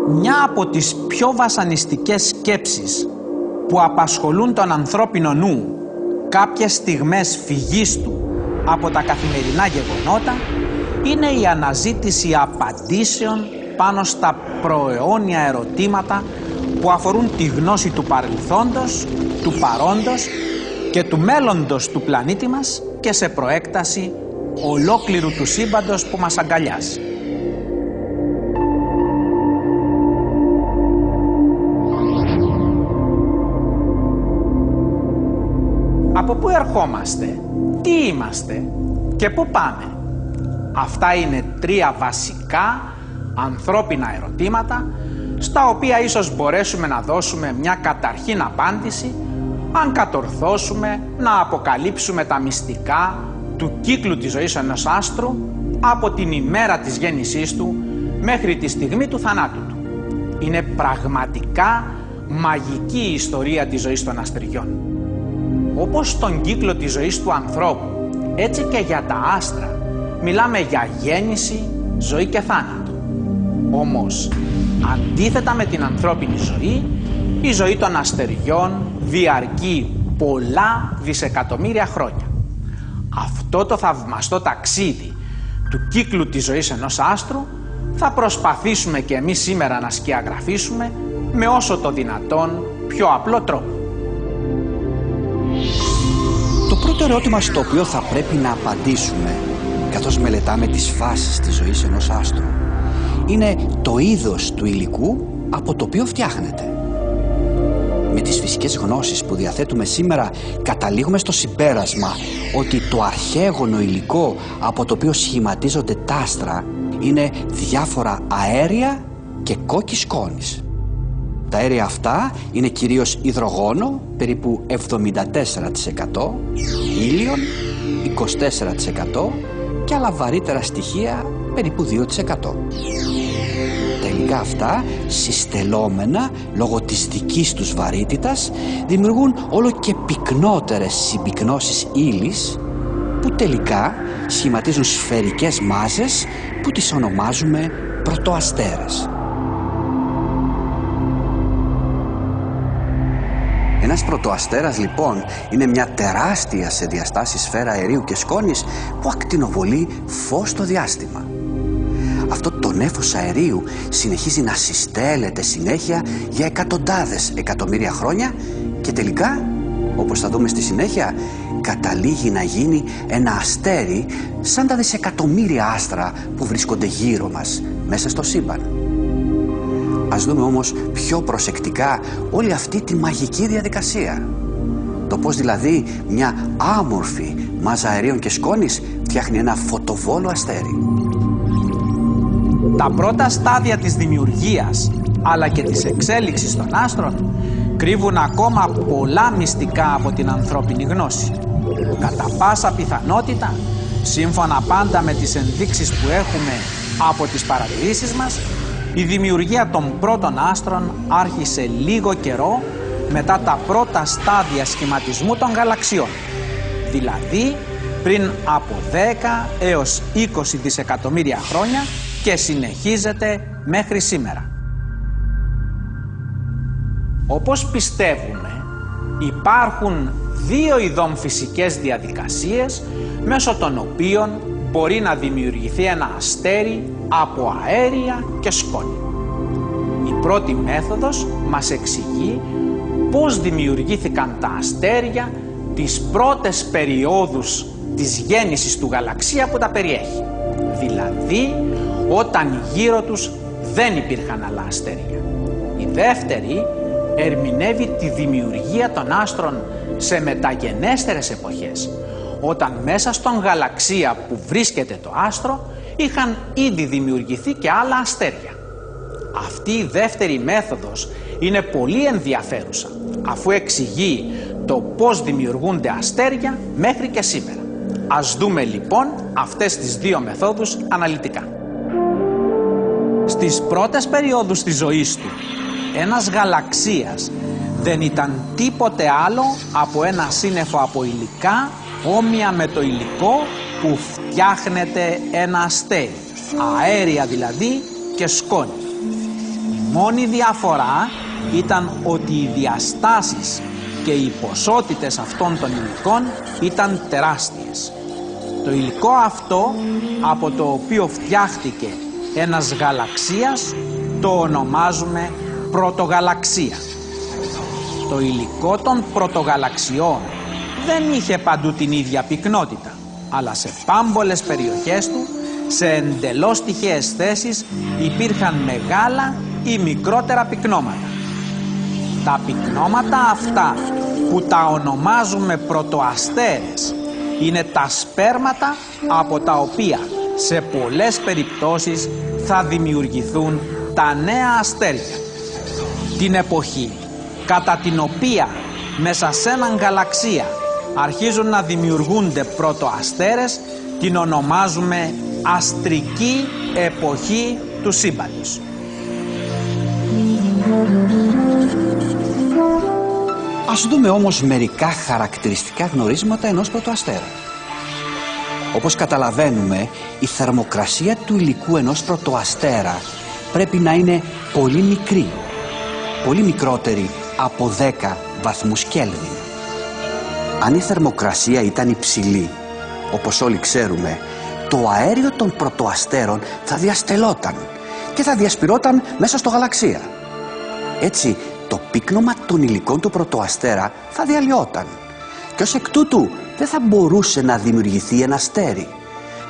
Μια από τις πιο βασανιστικές σκέψεις που απασχολούν τον ανθρώπινο νου κάποιες στιγμές φυγής του από τα καθημερινά γεγονότα είναι η αναζήτηση απαντήσεων πάνω στα προαιώνια ερωτήματα που αφορούν τη γνώση του παρελθόντος, του παρόντος και του μέλλοντος του πλανήτη μας και σε προέκταση ολόκληρου του σύμπαντος που μας αγκαλιάζει. Από πού ερχόμαστε, τι είμαστε και πού πάμε? Αυτά είναι τρία βασικά ανθρώπινα ερωτήματα στα οποία ίσως μπορέσουμε να δώσουμε μια καταρχήν απάντηση αν κατορθώσουμε να αποκαλύψουμε τα μυστικά του κύκλου της ζωής ενός άστρου από την ημέρα της γέννησής του μέχρι τη στιγμή του θανάτου του. Είναι πραγματικά μαγική η ιστορία της ζωής των αστεριών. Όπως στον κύκλο της ζωής του ανθρώπου, έτσι και για τα άστρα μιλάμε για γέννηση, ζωή και θάνατο. Όμως, αντίθετα με την ανθρώπινη ζωή, η ζωή των αστεριών διαρκεί πολλά δισεκατομμύρια χρόνια. Αυτό το θαυμαστό ταξίδι του κύκλου της ζωής ενός άστρου θα προσπαθήσουμε και εμείς σήμερα να σκιαγραφίσουμε με όσο το δυνατόν πιο απλό τρόπο. Το πρώτο ερώτημα στο οποίο θα πρέπει να απαντήσουμε καθώς μελετάμε τις φάσεις της ζωής ενός άστρου είναι το είδος του υλικού από το οποίο φτιάχνεται. Με τις φυσικές γνώσεις που διαθέτουμε σήμερα καταλήγουμε στο συμπέρασμα ότι το αρχαίγωνο υλικό από το οποίο σχηματίζονται τα άστρα είναι διάφορα αέρια και κόκκι σκόνης. Τα αέρια αυτά είναι κυρίως υδρογόνο, περίπου 74%, ήλιον 24% και άλλα βαρύτερα στοιχεία, περίπου 2%. Τα υλικά αυτά, συστελόμενα λόγω της δικής τους βαρύτητας, δημιουργούν όλο και πυκνότερες συμπυκνώσεις ύλης που τελικά σχηματίζουν σφαιρικές μάζες που τις ονομάζουμε πρωτοαστέρες. Ένας πρωτοαστέρας λοιπόν είναι μια τεράστια σε διαστάσεις σφαίρα αερίου και σκόνης που ακτινοβολεί φως στο διάστημα. Αυτό το νέφος αερίου συνεχίζει να συστέλλεται συνέχεια για εκατοντάδες εκατομμύρια χρόνια και τελικά, όπως θα δούμε στη συνέχεια, καταλήγει να γίνει ένα αστέρι σαν τα δισεκατομμύρια άστρα που βρίσκονται γύρω μας μέσα στο σύμπαν. Ας δούμε όμως πιο προσεκτικά όλη αυτή τη μαγική διαδικασία. Το πώς δηλαδή μια άμορφη μάζα αερίων και σκόνης φτιάχνει ένα φωτοβόλο αστέρι. Τα πρώτα στάδια της δημιουργίας αλλά και της εξέλιξης των άστρων κρύβουν ακόμα πολλά μυστικά από την ανθρώπινη γνώση. Κατά πάσα πιθανότητα, σύμφωνα πάντα με τις ενδείξεις που έχουμε από τις παρατηρήσεις μας, η δημιουργία των πρώτων άστρων άρχισε λίγο καιρό μετά τα πρώτα στάδια σχηματισμού των γαλαξιών, δηλαδή πριν από 10 έως 20 δισεκατομμύρια χρόνια και συνεχίζεται μέχρι σήμερα. Όπως πιστεύουμε, υπάρχουν δύο ειδών φυσικές διαδικασίες μέσω των οποίων μπορεί να δημιουργηθεί ένα αστέρι από αέρια και σκόνη. Η πρώτη μέθοδος μας εξηγεί πώς δημιουργήθηκαν τα αστέρια τις πρώτες περιόδους της γέννησης του γαλαξία που τα περιέχει. Δηλαδή, όταν γύρω τους δεν υπήρχαν άλλα αστέρια. Η δεύτερη ερμηνεύει τη δημιουργία των άστρων σε μεταγενέστερες εποχές, όταν μέσα στον γαλαξία που βρίσκεται το άστρο είχαν ήδη δημιουργηθεί και άλλα αστέρια. Αυτή η δεύτερη μέθοδος είναι πολύ ενδιαφέρουσα, αφού εξηγεί το πώς δημιουργούνται αστέρια μέχρι και σήμερα. Ας δούμε λοιπόν αυτές τις δύο μεθόδους αναλυτικά. Στις πρώτες περιόδους της ζωής του, ένας γαλαξίας δεν ήταν τίποτε άλλο από ένα σύννεφο από υλικά όμοια με το υλικό που φτιάχνεται ένα αστέρι, αέρια δηλαδή και σκόνη. Η μόνη διαφορά ήταν ότι οι διαστάσεις και οι ποσότητες αυτών των υλικών ήταν τεράστιες. Το υλικό αυτό από το οποίο φτιάχτηκε ένας γαλαξίας το ονομάζουμε πρωτογαλαξία. Το υλικό των πρωτογαλαξιών δεν είχε παντού την ίδια πυκνότητα, αλλά σε πάμπολες περιοχές του, σε εντελώς τυχαίες θέσεις, υπήρχαν μεγάλα ή μικρότερα πυκνώματα. Τα πυκνώματα αυτά που τα ονομάζουμε πρωτοαστέρες είναι τα σπέρματα από τα οποία σε πολλές περιπτώσεις θα δημιουργηθούν τα νέα αστέρια. Την εποχή κατά την οποία μέσα σε έναν γαλαξία αρχίζουν να δημιουργούνται πρωτοαστέρες την ονομάζουμε αστρική εποχή του σύμπαντος. Ας δούμε όμως μερικά χαρακτηριστικά γνωρίσματα ενός πρωτοαστέρα. Όπως καταλαβαίνουμε, η θερμοκρασία του υλικού ενός πρωτοαστέρα πρέπει να είναι πολύ μικρή, πολύ μικρότερη από 10 βαθμούς Κέλβιν. Αν η θερμοκρασία ήταν υψηλή, όπως όλοι ξέρουμε, το αέριο των πρωτοαστέρων θα διαστελόταν και θα διασπυρώταν μέσα στο γαλαξία. Έτσι, το πύκνωμα των υλικών του πρωτοαστέρα θα διαλυόταν και ως εκ τούτου δεν θα μπορούσε να δημιουργηθεί ένα αστέρι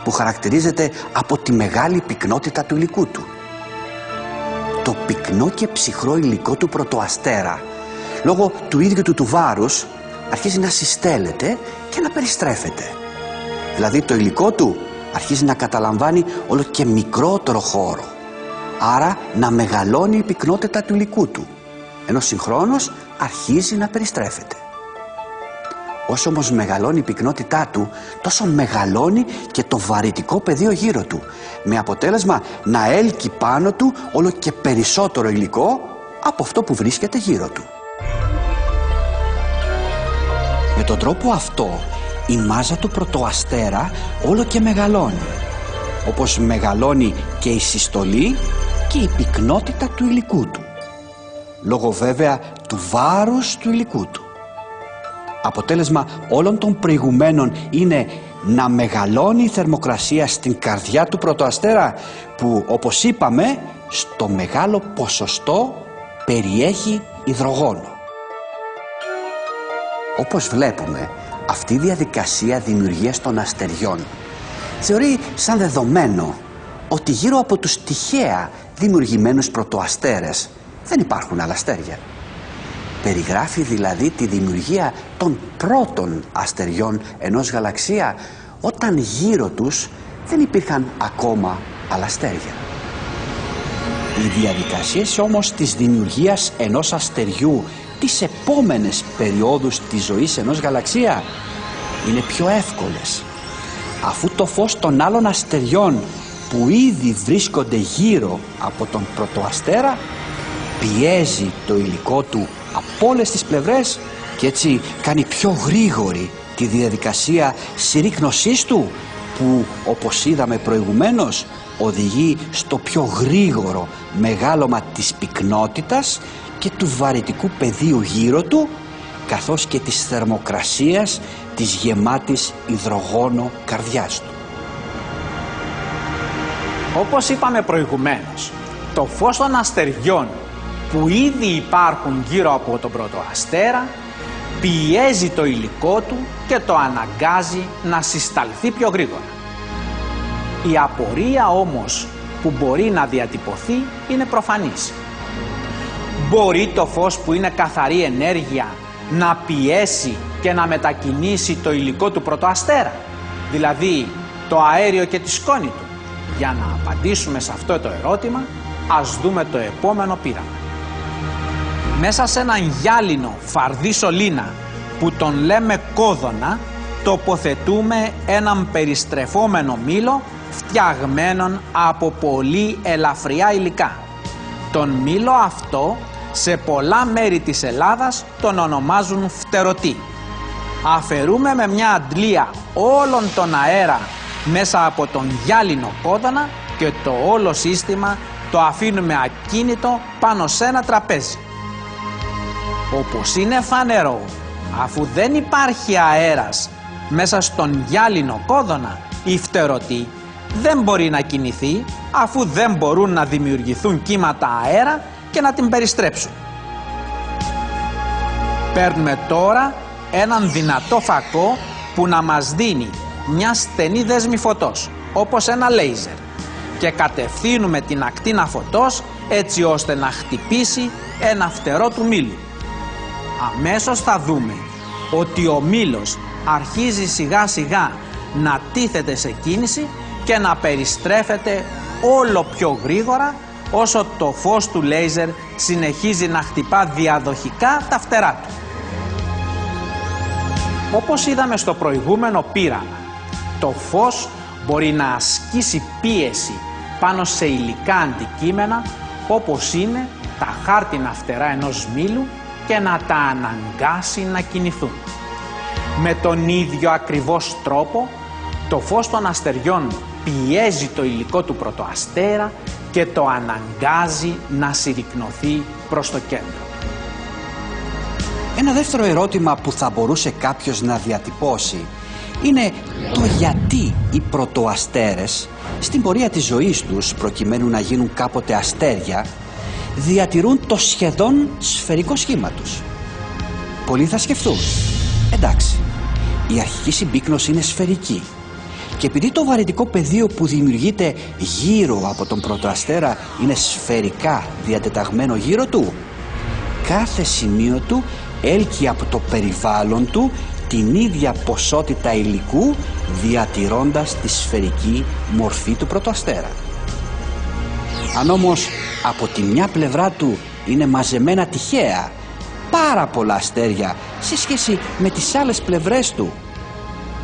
που χαρακτηρίζεται από τη μεγάλη πυκνότητα του υλικού του. Το πυκνό και ψυχρό υλικό του πρωτοαστέρα, λόγω του ίδιου του βάρους, αρχίζει να συστέλλεται και να περιστρέφεται. Δηλαδή το υλικό του αρχίζει να καταλαμβάνει όλο και μικρότερο χώρο, άρα να μεγαλώνει η πυκνότητα του υλικού του, ενώ συγχρόνως αρχίζει να περιστρέφεται. Όσο όμως μεγαλώνει η πυκνότητά του, τόσο μεγαλώνει και το βαρυτικό πεδίο γύρω του, με αποτέλεσμα να έλκει πάνω του όλο και περισσότερο υλικό από αυτό που βρίσκεται γύρω του. Με τον τρόπο αυτό, η μάζα του πρωτοαστέρα όλο και μεγαλώνει, όπως μεγαλώνει και η συστολή και η πυκνότητα του υλικού του, λόγω βέβαια του βάρους του υλικού του. Αποτέλεσμα όλων των προηγουμένων είναι να μεγαλώνει η θερμοκρασία στην καρδιά του πρωτοαστέρα, που όπως είπαμε στο μεγάλο ποσοστό περιέχει υδρογόνο. Όπως βλέπουμε, αυτή η διαδικασία δημιουργίας των αστεριών θεωρεί σαν δεδομένο ότι γύρω από τους τυχαία δημιουργημένους πρωτοαστέρες δεν υπάρχουν άλλα αστέρια. Περιγράφει δηλαδή τη δημιουργία των πρώτων αστεριών ενός γαλαξία όταν γύρω τους δεν υπήρχαν ακόμα άλλα αστέρια. Οι διαδικασίες όμως της δημιουργίας ενός αστεριού τις επόμενες περιόδους της ζωής ενός γαλαξία είναι πιο εύκολες, αφού το φως των άλλων αστεριών που ήδη βρίσκονται γύρω από τον πρωτοαστέρα πιέζει το υλικό του από όλες τις πλευρές και έτσι κάνει πιο γρήγορη τη διαδικασία συρρίκνωσής του, που όπως είδαμε προηγουμένως οδηγεί στο πιο γρήγορο μεγάλωμα της πυκνότητας και του βαρυτικού πεδίου γύρω του, καθώς και της θερμοκρασίας της γεμάτης υδρογόνο καρδιάς του. Όπως είπαμε προηγουμένως, το φως των αστεριών που ήδη υπάρχουν γύρω από τον πρωτοαστέρα πιέζει το υλικό του και το αναγκάζει να συσταλθεί πιο γρήγορα. Η απορία όμως που μπορεί να διατυπωθεί είναι προφανής. Μπορεί το φως που είναι καθαρή ενέργεια να πιέσει και να μετακινήσει το υλικό του πρωτοαστέρα, δηλαδή το αέριο και τη σκόνη του? Για να απαντήσουμε σε αυτό το ερώτημα, ας δούμε το επόμενο πείραμα. Μέσα σε έναν γυάλινο φαρδί σωλήνα που τον λέμε κόδωνα, τοποθετούμε έναν περιστρεφόμενο μήλο φτιαγμένον από πολύ ελαφριά υλικά. Τον μήλο αυτό σε πολλά μέρη της Ελλάδας τον ονομάζουν φτερωτή. Αφαιρούμε με μια αντλία όλον τον αέρα μέσα από τον γυάλινο κόδωνα και το όλο σύστημα το αφήνουμε ακίνητο πάνω σε ένα τραπέζι. Όπως είναι φανερό, αφού δεν υπάρχει αέρας μέσα στον γυάλινο κόδωνα, η φτερωτή δεν μπορεί να κινηθεί, αφού δεν μπορούν να δημιουργηθούν κύματα αέρα και να την περιστρέψουν. Παίρνουμε τώρα έναν δυνατό φακό που να μας δίνει μια στενή δέσμη φωτός, όπως ένα λέιζερ, και κατευθύνουμε την ακτίνα φωτός έτσι ώστε να χτυπήσει ένα φτερό του μήλου. Αμέσως θα δούμε ότι ο μήλος αρχίζει σιγά σιγά να τίθεται σε κίνηση και να περιστρέφεται όλο πιο γρήγορα όσο το φως του λέιζερ συνεχίζει να χτυπά διαδοχικά τα φτερά του. Όπως είδαμε στο προηγούμενο πείραμα, το φως μπορεί να ασκήσει πίεση πάνω σε υλικά αντικείμενα όπως είναι τα χάρτινα φτερά ενός μήλου και να τα αναγκάσει να κινηθούν. Με τον ίδιο ακριβώς τρόπο, το φως των αστεριών πιέζει το υλικό του πρωτοαστέρα και το αναγκάζει να συρρικνωθεί προς το κέντρο. Ένα δεύτερο ερώτημα που θα μπορούσε κάποιος να διατυπώσει είναι το γιατί οι πρωτοαστέρες στην πορεία της ζωής τους, προκειμένου να γίνουν κάποτε αστέρια, διατηρούν το σχεδόν σφαιρικό σχήμα τους. Πολλοί θα σκεφτούν, εντάξει, η αρχική συμπίκνωση είναι σφαιρική και επειδή το βαρυτικό πεδίο που δημιουργείται γύρω από τον πρωτοαστέρα είναι σφαιρικά διατεταγμένο γύρω του, κάθε σημείο του έλκει από το περιβάλλον του την ίδια ποσότητα υλικού, διατηρώντας τη σφαιρική μορφή του πρωτοαστέρα. Αν όμως από τη μια πλευρά του είναι μαζεμένα τυχαία πάρα πολλά αστέρια σε σχέση με τις άλλες πλευρές του,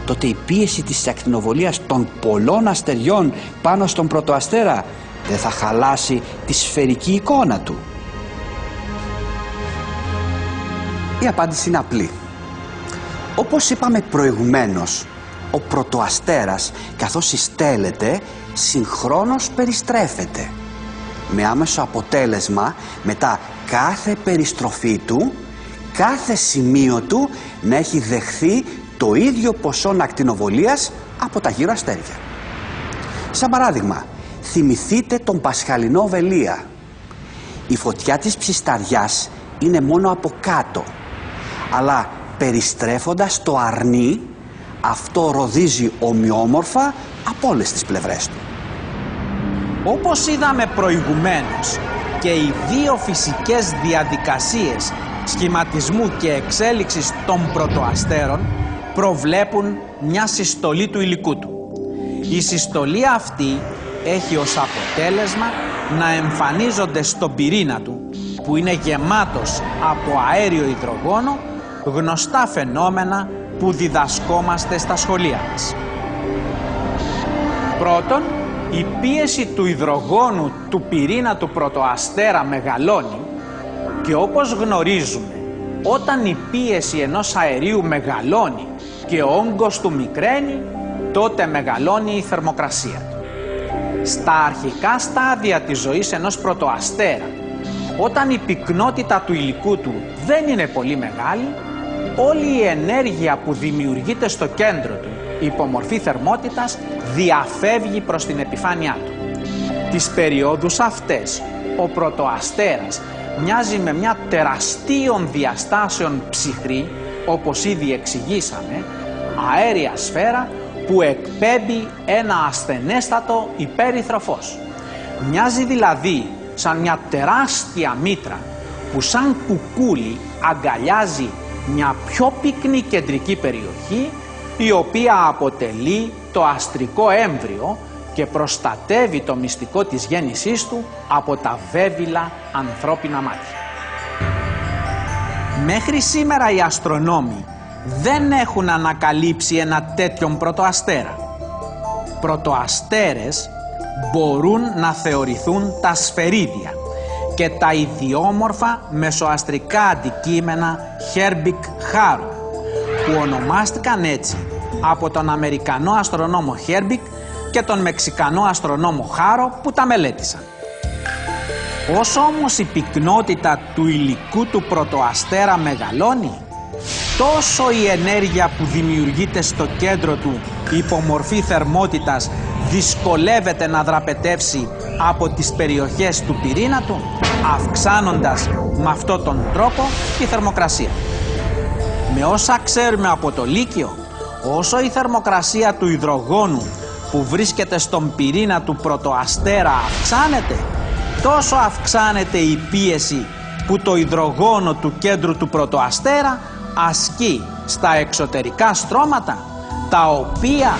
τότε η πίεση της ακτινοβολίας των πολλών αστεριών πάνω στον πρωτοαστέρα δεν θα χαλάσει τη σφαιρική εικόνα του. Η απάντηση είναι απλή. Όπως είπαμε προηγουμένως, ο πρωτοαστέρας καθώς συστέλλεται συγχρόνως περιστρέφεται, με άμεσο αποτέλεσμα μετά κάθε περιστροφή του, κάθε σημείο του να έχει δεχθεί το ίδιο ποσό ακτινοβολίας από τα γύρω αστέρια. Σαν παράδειγμα, θυμηθείτε τον Πασχαλινό Βελία. Η φωτιά της ψισταριάς είναι μόνο από κάτω, αλλά περιστρέφοντας το αρνί, αυτό ροδίζει ομοιόμορφα από όλες τις πλευρές του. Όπως είδαμε προηγουμένως, και οι δύο φυσικές διαδικασίες σχηματισμού και εξέλιξης των πρωτοαστέρων προβλέπουν μια συστολή του υλικού του. Η συστολή αυτή έχει ως αποτέλεσμα να εμφανίζονται στον πυρήνα του, που είναι γεμάτος από αέριο υδρογόνο, γνωστά φαινόμενα που διδασκόμαστε στα σχολεία μας. Πρώτον, η πίεση του υδρογόνου του πυρήνα του πρωτοαστέρα μεγαλώνει και όπως γνωρίζουμε, όταν η πίεση ενός αερίου μεγαλώνει και ο όγκος του μικραίνει, τότε μεγαλώνει η θερμοκρασία του. Στα αρχικά στάδια της ζωής ενός πρωτοαστέρα, όταν η πυκνότητα του υλικού του δεν είναι πολύ μεγάλη, όλη η ενέργεια που δημιουργείται στο κέντρο του, υπό μορφή θερμότητας, διαφεύγει προς την επιφάνειά του. Τις περιόδους αυτές, ο πρωτοαστέρας μοιάζει με μια τεραστίων διαστάσεων ψυχρή, όπως ήδη εξηγήσαμε, αέρια σφαίρα που εκπέμπει ένα ασθενέστατο υπέρυθρο φως. Μοιάζει δηλαδή σαν μια τεράστια μήτρα που σαν κουκούλι αγκαλιάζει μια πιο πυκνή κεντρική περιοχή, η οποία αποτελεί το αστρικό έμβριο και προστατεύει το μυστικό της γέννησής του από τα βέβυλα ανθρώπινα μάτια. Μέχρι σήμερα οι αστρονόμοι δεν έχουν ανακαλύψει ένα τέτοιον πρωτοαστέρα. Πρωτοαστέρες μπορούν να θεωρηθούν τα σφαιρίδια και τα ιδιόμορφα μεσοαστρικά αντικείμενα Herbig-Haro, που ονομάστηκαν έτσι από τον Αμερικανό αστρονόμο Herbig και τον Μεξικανό αστρονόμο Haro που τα μελέτησαν. Όσο όμως η πυκνότητα του υλικού του πρωτοαστέρα μεγαλώνει, τόσο η ενέργεια που δημιουργείται στο κέντρο του υπό μορφή θερμότητας δυσκολεύεται να δραπετεύσει από τις περιοχές του πυρήνα του, αυξάνοντας με αυτόν τον τρόπο τη θερμοκρασία. Με όσα ξέρουμε από το Λύκειο, όσο η θερμοκρασία του υδρογόνου που βρίσκεται στον πυρήνα του πρωτοαστέρα αυξάνεται, τόσο αυξάνεται η πίεση που το υδρογόνο του κέντρου του πρωτοαστέρα ασκεί στα εξωτερικά στρώματα, τα οποία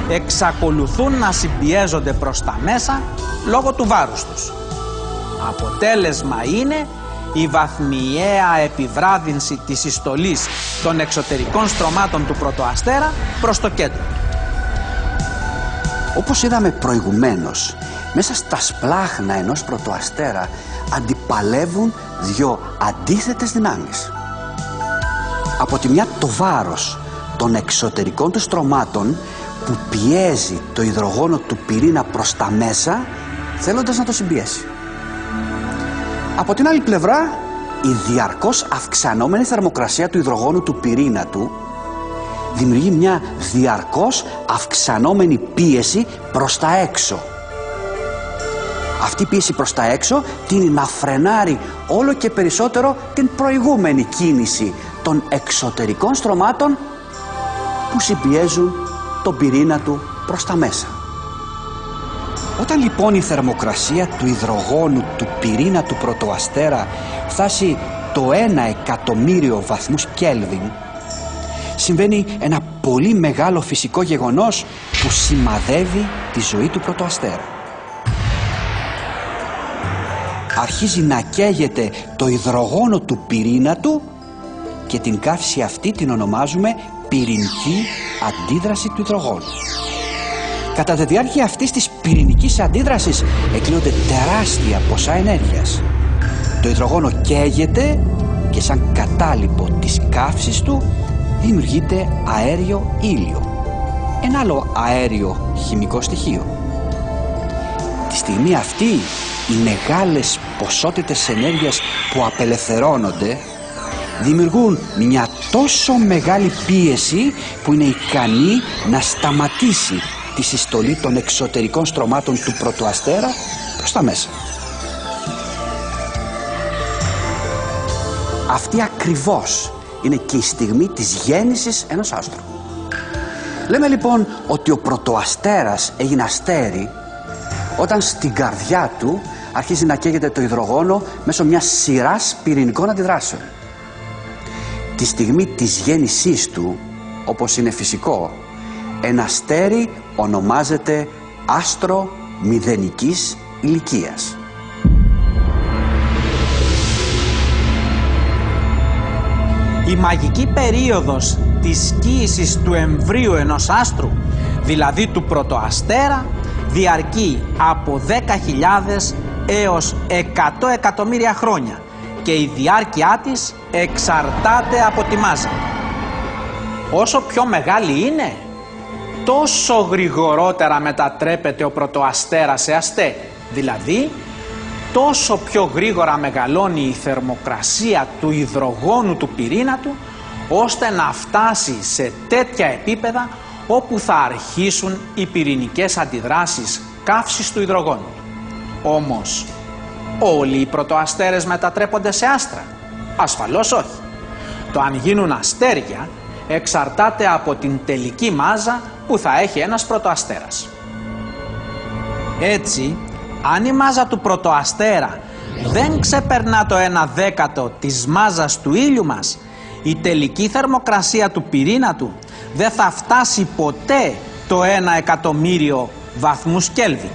εξακολουθούν να συμπιέζονται προς τα μέσα λόγω του βάρους τους. Αποτέλεσμα είναι η βαθμιαία επιβράδυνση της συστολής των εξωτερικών στρωμάτων του πρωτοαστέρα προς το κέντρο. Όπως είδαμε προηγουμένως, μέσα στα σπλάχνα ενός πρωτοαστέρα αντιπαλεύουν δύο αντίθετες δυνάμεις. Από τη μια το βάρος των εξωτερικών του στρωμάτων που πιέζει το υδρογόνο του πυρήνα προς τα μέσα, θέλοντας να το συμπιέσει. Από την άλλη πλευρά, η διαρκώς αυξανόμενη θερμοκρασία του υδρογόνου του πυρήνα του δημιουργεί μια διαρκώς αυξανόμενη πίεση προς τα έξω. Αυτή η πίεση προς τα έξω τείνει να φρενάρει όλο και περισσότερο την προηγούμενη κίνηση των εξωτερικών στρωμάτων που συμπιέζουν τον πυρήνα του προς τα μέσα. Όταν λοιπόν η θερμοκρασία του υδρογόνου του πυρήνα του πρωτοαστέρα φτάσει το 1.000.000 βαθμούς Κέλβιν, συμβαίνει ένα πολύ μεγάλο φυσικό γεγονός που σημαδεύει τη ζωή του πρωτοαστέρα. Αρχίζει να καίγεται το υδρογόνο του πυρήνα του και την καύση αυτή την ονομάζουμε πυρηνική αντίδραση του υδρογόνου. Κατά τη διάρκεια αυτής της πυρηνικής αντίδρασης εκκλίνονται τεράστια ποσά ενέργειας. Το υδρογόνο καίγεται και σαν κατάλοιπο της καύσης του δημιουργείται αέριο ήλιο, ένα άλλο αέριο χημικό στοιχείο. Τη στιγμή αυτή οι μεγάλες ποσότητες ενέργειας που απελευθερώνονται δημιουργούν μια τόσο μεγάλη πίεση που είναι ικανή να σταματήσει τη συστολή των εξωτερικών στρωμάτων του πρωτοαστέρα προς τα μέσα. Αυτή ακριβώς είναι και η στιγμή της γέννησης ενός άστρου. Λέμε λοιπόν ότι ο πρωτοαστέρας έγινε αστέρι όταν στην καρδιά του αρχίζει να καίγεται το υδρογόνο μέσω μιας σειράς πυρηνικών αντιδράσεων. Τη στιγμή της γέννησής του, όπως είναι φυσικό, ένα αστέρι ονομάζεται άστρο μηδενικής ηλικίας. Η μαγική περίοδος της κύησης του εμβρίου ενός άστρου, δηλαδή του πρωτοαστέρα, διαρκεί από 10.000 έως 100 εκατομμύρια χρόνια και η διάρκεια της εξαρτάται από τη μάζα. Όσο πιο μεγάλη είναι, τόσο γρηγορότερα μετατρέπεται ο πρωτοαστέρας σε αστέρι. Δηλαδή, τόσο πιο γρήγορα μεγαλώνει η θερμοκρασία του υδρογόνου του πυρήνα του, ώστε να φτάσει σε τέτοια επίπεδα όπου θα αρχίσουν οι πυρηνικές αντιδράσεις καύσης του υδρογόνου. Όμως, όλοι οι πρωτοαστέρες μετατρέπονται σε άστρα? Ασφαλώς όχι. Το αν γίνουν αστέρια εξαρτάται από την τελική μάζα που θα έχει ένας πρωτοαστέρας. Έτσι, αν η μάζα του πρωτοαστέρα δεν ξεπερνά το 1/10 της μάζας του ήλιου μας, η τελική θερμοκρασία του πυρήνα του δεν θα φτάσει ποτέ το 1.000.000 βαθμούς Κέλβιν.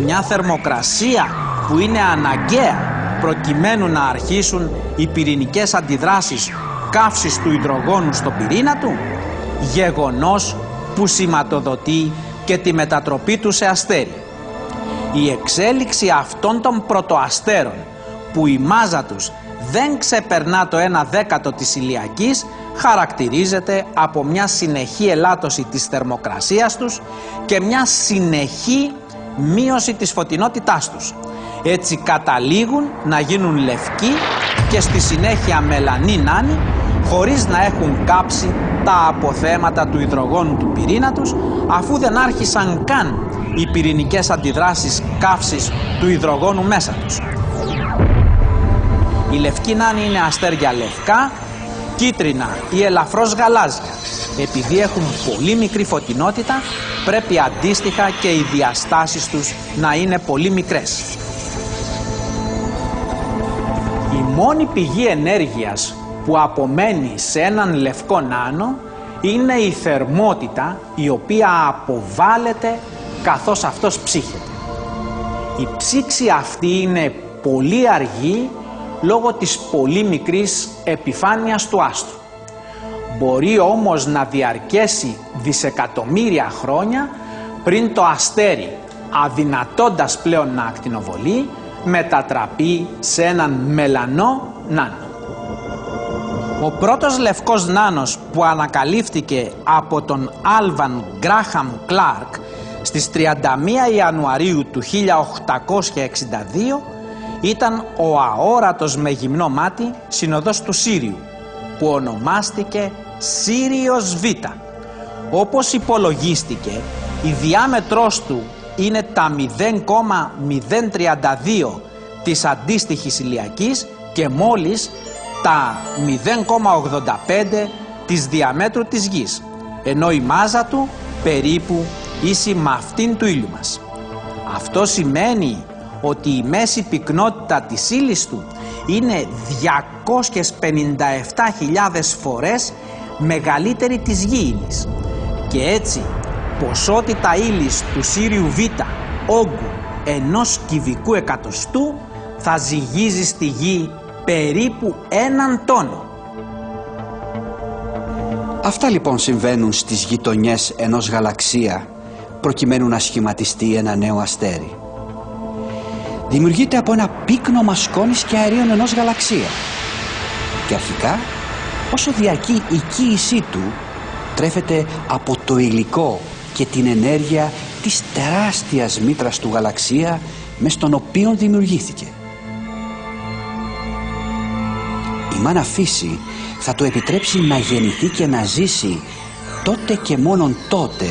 Μια θερμοκρασία που είναι αναγκαία προκειμένου να αρχίσουν οι πυρηνικές αντιδράσεις καύσης του υδρογόνου στο πυρήνα του, γεγονός που σηματοδοτεί και τη μετατροπή του σε αστέρι. Η εξέλιξη αυτών των πρωτοαστέρων που η μάζα τους δεν ξεπερνά το 1/10 της ηλιακής χαρακτηρίζεται από μια συνεχή ελάττωση της θερμοκρασίας τους και μια συνεχή μείωση της φωτεινότητάς τους. Έτσι καταλήγουν να γίνουν λευκοί και στη συνέχεια μελανοί νάνοι, χωρίς να έχουν κάψει τα αποθέματα του υδρογόνου του πυρήνα τους, αφού δεν άρχισαν καν οι πυρηνικές αντιδράσεις καύσης του υδρογόνου μέσα τους. Οι λευκοί νάνοι είναι αστέρια λευκά, κίτρινα ή ελαφρώς γαλάζια. Επειδή έχουν πολύ μικρή φωτεινότητα, πρέπει αντίστοιχα και οι διαστάσεις τους να είναι πολύ μικρές. Η μόνη πηγή ενέργειας που απομένει σε έναν λευκό νάνο είναι η θερμότητα, η οποία αποβάλλεται καθώς αυτός ψύχεται. Η ψήξη αυτή είναι πολύ αργή λόγω της πολύ μικρής επιφάνειας του άστρου. Μπορεί όμως να διαρκέσει δισεκατομμύρια χρόνια πριν το αστέρι, αδυνατώντας πλέον να ακτινοβολεί, μετατραπεί σε έναν μελανό νάνο. Ο πρώτος λευκός νάνος που ανακαλύφθηκε από τον Άλβαν Γκράχαμ Κλάρκ στις 31 Ιανουαρίου του 1862 ήταν ο αόρατος με γυμνό μάτι συνοδός του Σύριου, που ονομάστηκε Σύριος Β. Όπως υπολογίστηκε, η διάμετρός του είναι τα 0,032 της αντίστοιχης ηλιακής και μόλις τα 0,85 της διαμέτρου της Γης, ενώ η μάζα του περίπου ίση με αυτήν του ήλιου μας. Αυτό σημαίνει ότι η μέση πυκνότητα της ύλης του είναι 257.000 φορές μεγαλύτερη της γήινης, και έτσι ποσότητα ύλης του Σύριου Β όγκου 1 κυβικού εκατοστού θα ζυγίζει στη Γη περίπου 1 τόνο. Αυτά λοιπόν συμβαίνουν στις γειτονιές ενός γαλαξία προκειμένου να σχηματιστεί ένα νέο αστέρι. Δημιουργείται από ένα πύκνωμα σκόνης και αερίων ενός γαλαξία και αρχικά, όσο διαρκεί η κύησή του, τρέφεται από το υλικό και την ενέργεια της τεράστιας μήτρας του γαλαξία μες στον οποίο δημιουργήθηκε. Η μάνα φύση θα του επιτρέψει να γεννηθεί και να ζήσει τότε και μόνον τότε,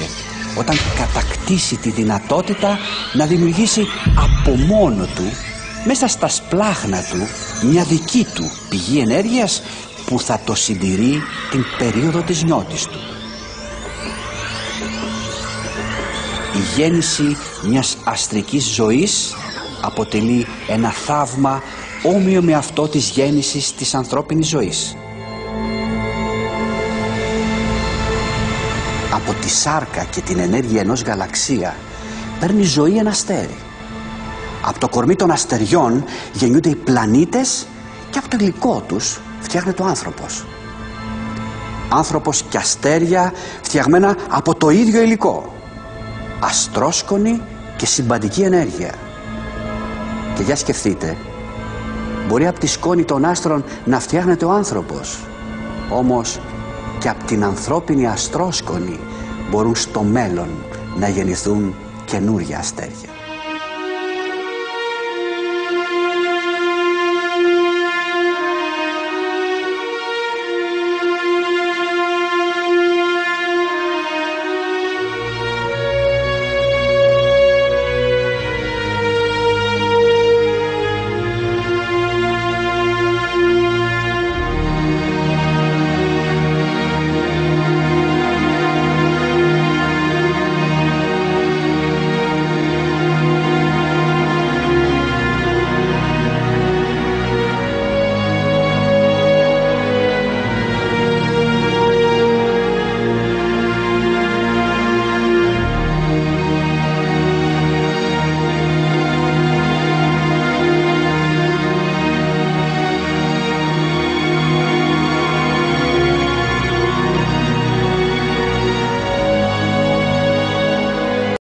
όταν κατακτήσει τη δυνατότητα να δημιουργήσει από μόνο του, μέσα στα σπλάχνα του, μια δική του πηγή ενέργειας που θα το συντηρεί την περίοδο της νιώτης του. Η γέννηση μιας αστρικής ζωής αποτελεί ένα θαύμα όμοιο με αυτό της γέννησης της ανθρώπινης ζωής. Από τη σάρκα και την ενέργεια ενός γαλαξία παίρνει ζωή ένα αστέρι. Από το κορμί των αστεριών γεννιούνται οι πλανήτες και από το υλικό τους φτιάχνεται ο άνθρωπος. Άνθρωπος και αστέρια φτιαγμένα από το ίδιο υλικό. Αστρόσκονη και συμπαντική ενέργεια. Και για σκεφτείτε, μπορεί από τη σκόνη των άστρων να φτιάχνεται ο άνθρωπος. Όμως και από την ανθρώπινη αστρόσκονη μπορούν στο μέλλον να γεννηθούν καινούρια αστέρια.